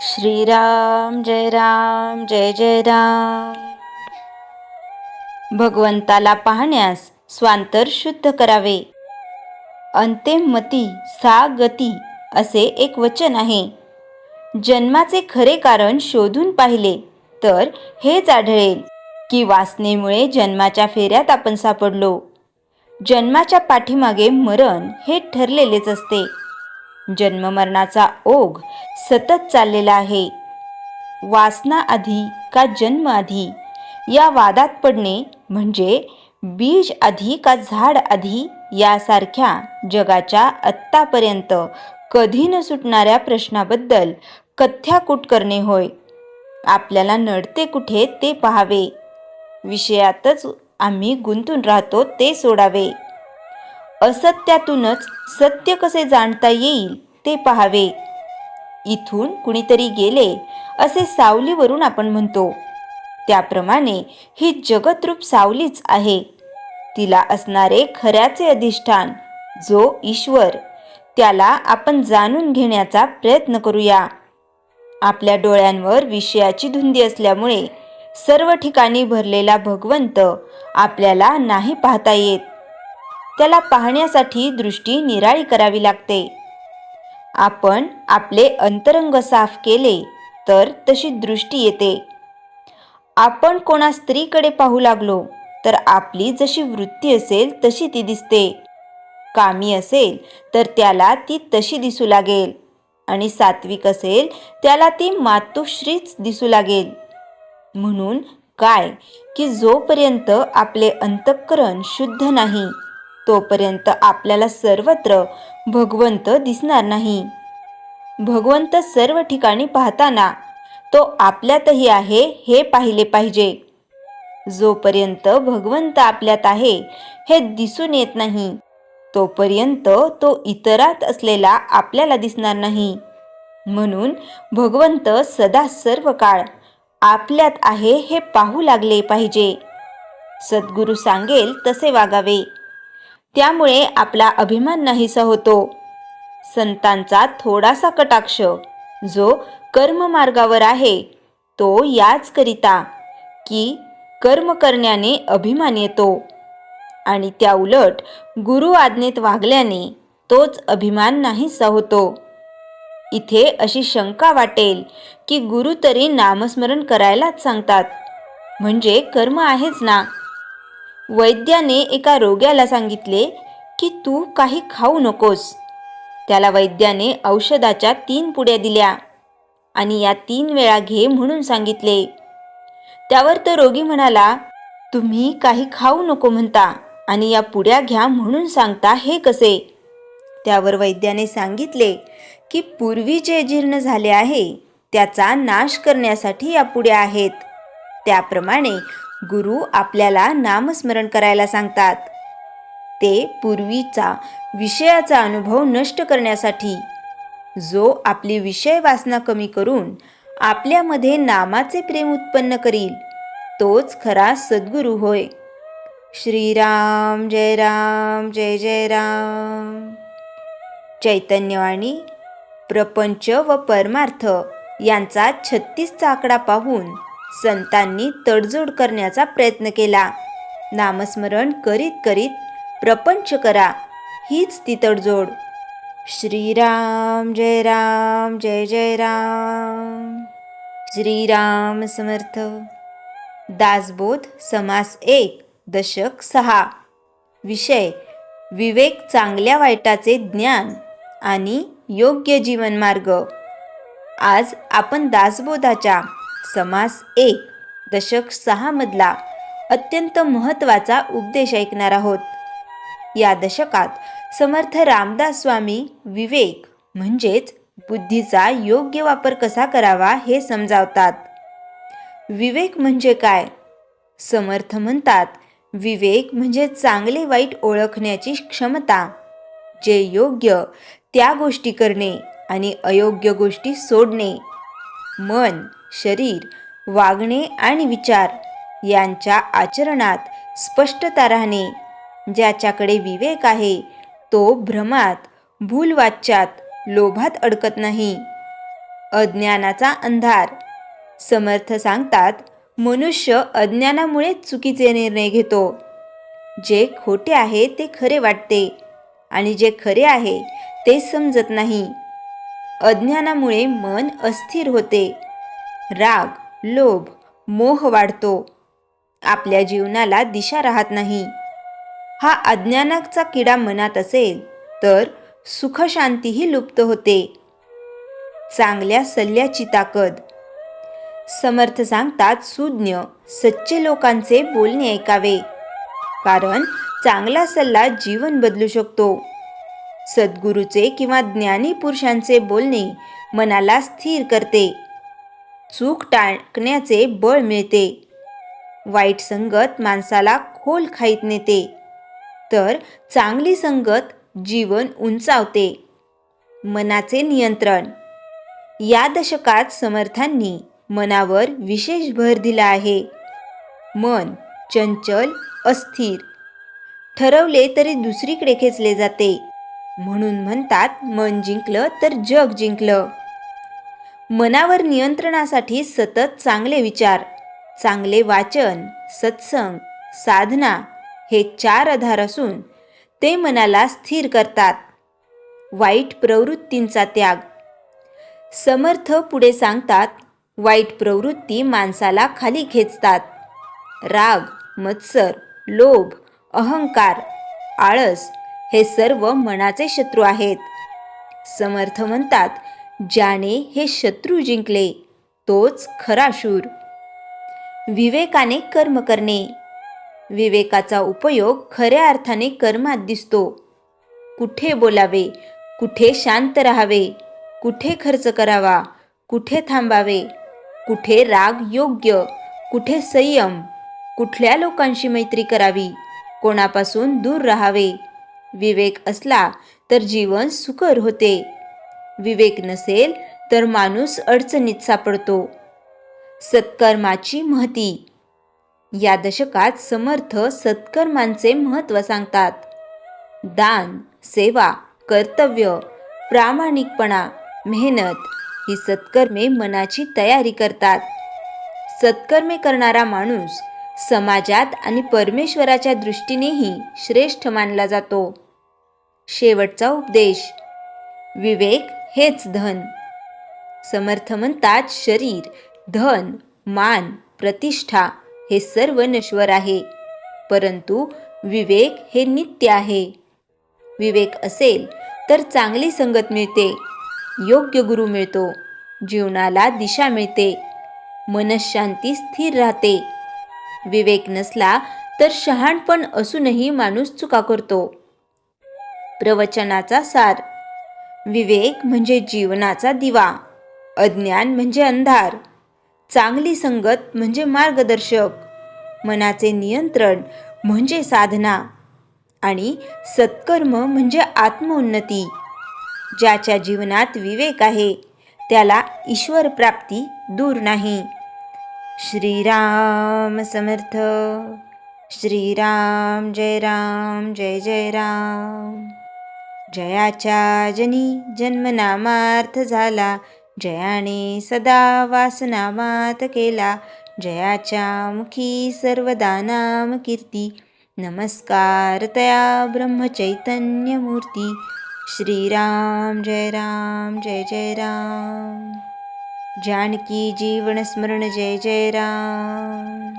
श्रीराम जय राम जय जय राम. भगवंताला पाहण्यास स्वांतर शुद्ध करावे. अंतिम मती सा गती असे एक वचन आहे. जन्माचे खरे कारण शोधून पाहिले तर हेच आढळेल की वासनेमुळे जन्माच्या फेऱ्यात आपण सापडलो. जन्माच्या पाठीमागे मरण हे ठरलेलेच असते. जन्ममरणाचा ओघ सतत चाललेला आहे. वासना आधी का जन्म आधी या वादात पडणे म्हणजे बीज आधी का झाड आधी यासारख्या जगाच्या आत्तापर्यंत कधी न सुटणाऱ्या प्रश्नाबद्दल कथ्याकूट करणे होय. आपल्याला नडते कुठे ते पाहावे. विषयातच आम्ही गुंतून राहतो ते सोडावे. असत्यातूनच सत्य कसे जाणता येईल ते पाहावे. इथून कुणीतरी गेले असे सावलीवरून आपण म्हणतो. त्याप्रमाणे ही जगतरूप सावलीच आहे. तिला असणारे खऱ्याचे अधिष्ठान जो ईश्वर, त्याला आपण जाणून घेण्याचा प्रयत्न करूया. आपल्या डोळ्यांवर विषयाची धुंदी असल्यामुळे सर्व ठिकाणी भरलेला भगवंत आपल्याला नाही पाहता येत. त्याला पाहण्यासाठी दृष्टी निराळी करावी लागते. आपण आपले अंतरंग साफ केले तर तशी दृष्टी येते. आपण कोणा स्त्रीकडे पाहू लागलो तर आपली जशी वृत्ती असेल तशी ती दिसते. कामी असेल तर त्याला ती तशी दिसू लागेल आणि सात्विक असेल त्याला ती मातोश्रीच दिसू लागेल. म्हणून काय की जोपर्यंत आपले अंतःकरण शुद्ध नाही तोपर्यंत आपल्याला सर्वत्र भगवंत दिसणार नाही. भगवंत सर्व ठिकाणी पाहताना तो आपल्यातही आहे हे पाहिले पाहिजे. जोपर्यंत भगवंत आपल्यात आहे हे दिसून येत नाही तोपर्यंत तो इतरात असलेला आपल्याला दिसणार नाही. म्हणून भगवंत सदा सर्व काळ आपल्यात आहे हे पाहू लागले पाहिजे. सद्गुरू सांगेल तसे वागावे. त्यामुळे आपला अभिमान नाहीसा होतो. संतांचा थोडासा कटाक्ष जो कर्ममार्गावर आहे तो याच करिता की कर्म करण्याने अभिमान येतो आणि त्या उलट गुरु आज्ञेत वागल्याने तोच अभिमान नाहीसा होतो. इथे अशी शंका वाटेल की गुरु तरी नामस्मरण करायलाच सांगतात म्हणजे कर्म आहेच ना. वैद्याने एका रोग्याला सांगितले की तू काही खाऊ नकोस. त्याला वैद्याने औषधाच्या 3 पुड्या दिल्या आणि या 3 वेळा घे म्हणून सांगितले. त्यावर तो रोगी म्हणाला, तुम्ही काही खाऊ नको म्हणता आणि या पुड्या घ्या म्हणून सांगता हे कसे? त्यावर वैद्याने सांगितले की पूर्वी जे जीर्ण झाले आहे त्याचा नाश करण्यासाठी या पुड्या आहेत. त्याप्रमाणे गुरु आपल्याला नामस्मरण करायला सांगतात. ते पूर्वीचा विषयाचा अनुभव नष्ट करण्यासाठी. जो आपली विषय वासना कमी करून आपल्यामध्ये नामाचे प्रेम उत्पन्न करील तोच खरा सद्गुरू होय. श्रीराम जय राम जय जय राम. चैतन्यवाणी प्रपंच व परमार्थ यांचा 36चा आकडा पाहून संतांनी तडजोड करण्याचा प्रयत्न केला. नामस्मरण करीत करीत प्रपंच करा हीच ती तडजोड. श्रीराम जय राम जय जय राम. श्रीराम समर्थ. दासबोध समास 1 दशक 6. विषय विवेक चांगल्या वाईटाचे ज्ञान आणि योग्य जीवनमार्ग. आज आपण दासबोधाच्या समास 1 दशक 6 मधला अत्यंत महत्त्वाचा उपदेश ऐकणार आहोत. या दशकात समर्थ रामदास स्वामी विवेक म्हणजेच बुद्धीचा योग्य वापर कसा करावा हे समजावतात. विवेक म्हणजे काय? समर्थ म्हणतात विवेक म्हणजे चांगले वाईट ओळखण्याची क्षमता. जे योग्य त्या गोष्टी करणे आणि अयोग्य गोष्टी सोडणे. मन, शरीर, वागणे आणि विचार यांच्या आचरणात स्पष्टता राहणे. ज्याच्याकडे विवेक आहे तो भ्रमात, भूलवाच्यात, लोभात अडकत नाही. अज्ञानाचा अंधार. समर्थ सांगतात, मनुष्य अज्ञानामुळे चुकीचे निर्णय घेतो. जे खोटे आहे ते खरे वाटते आणि जे खरे आहे ते समजत नाही. अज्ञानामुळे मन अस्थिर होते. राग, लोभ, मोह वाढतो. आपल्या जीवनाला दिशा राहत नाही. हा अज्ञानाचा किडा मनात असेल तर सुखशांतीही लुप्त होते. चांगल्या सल्ल्याची ताकद. समर्थ सांगतात, सुज्ञ सच्चे लोकांचे बोलणे ऐकावे, कारण चांगला सल्ला जीवन बदलू शकतो. सद्गुरूचे किंवा ज्ञानी पुरुषांचे बोलणे मनाला स्थिर करते. चूक टाळण्याचे बळ मिळते. वाईट संगत माणसाला खोल खाईत नेते, तर चांगली संगत जीवन उंचावते. मनाचे नियंत्रण. या दशकात समर्थांनी मनावर विशेष भर दिला आहे. मन चंचल, अस्थिर, ठरवले तरी दुसरीकडे खेचले जाते. म्हणून म्हणतात, मन जिंकलं तर जग जिंकलं. मनावर नियंत्रणासाठी सतत चांगले विचार, चांगले वाचन, सत्संग, साधना हे 4 आधार असून ते मनाला स्थिर करतात. वाईट प्रवृत्तींचा त्याग. समर्थ पुढे सांगतात, वाईट प्रवृत्ती माणसाला खाली खेचतात. राग, मत्सर, लोभ, अहंकार, आळस हे सर्व मनाचे शत्रू आहेत. समर्थ म्हणतात, ज्याने हे शत्रू जिंकले तोच खरा शूर. विवेकाने कर्म करणे. विवेकाचा उपयोग खऱ्या अर्थाने कर्मात दिसतो. कुठे बोलावे, कुठे शांत राहावे, कुठे खर्च करावा, कुठे थांबावे, कुठे राग योग्य, कुठे संयम, कुठल्या लोकांशी मैत्री करावी, कोणापासून दूर राहावे. विवेक असला तर जीवन सुकर होते. विवेक नसेल तर माणूस अडचणीत सापडतो. सत्कर्माची महती. या दशकात समर्थ सत्कर्मांचे महत्त्व सांगतात. दान, सेवा, कर्तव्य, प्रामाणिकपणा, मेहनत ही सत्कर्मे मनाची तयारी करतात. सत्कर्मे करणारा माणूस समाजात आणि परमेश्वराच्या दृष्टीनेही श्रेष्ठ मानला जातो. शेवटचा उपदेश. विवेक हेच धन. समर्थ म्हणतात, शरीर, धन, मान, प्रतिष्ठा हे सर्व नश्वर आहे, परंतु विवेक हे नित्य आहे. विवेक असेल तर चांगली संगत मिळते, योग्य गुरु मिळतो, जीवनाला दिशा मिळते, मनःशांती स्थिर राहते. विवेक नसला तर शहाणपण असूनही माणूस चुका करतो. प्रवचनाचा सार. विवेक म्हणजे जीवनाचा दिवा, अज्ञान म्हणजे अंधार, चांगली संगत म्हणजे मार्गदर्शक, मनाचे नियंत्रण म्हणजे साधना आणि सत्कर्म म्हणजे आत्मोन्नती. ज्याच्या जीवनात विवेक आहे त्याला ईश्वर प्राप्ती दूर नाही. श्रीराम समर्थ. श्रीराम जय राम जय जय राम. जयाच्या जनी जन्मनामार्थ झाला, जयाने सदा वासनामात केला. जयाच्या मुखी सर्वदा नाम कीर्ती, नमस्कार तया ब्रह्मचैतन्य मूर्ती. श्रीराम जय राम जय जय राम. जानकी जीवन स्मरण जय जय राम.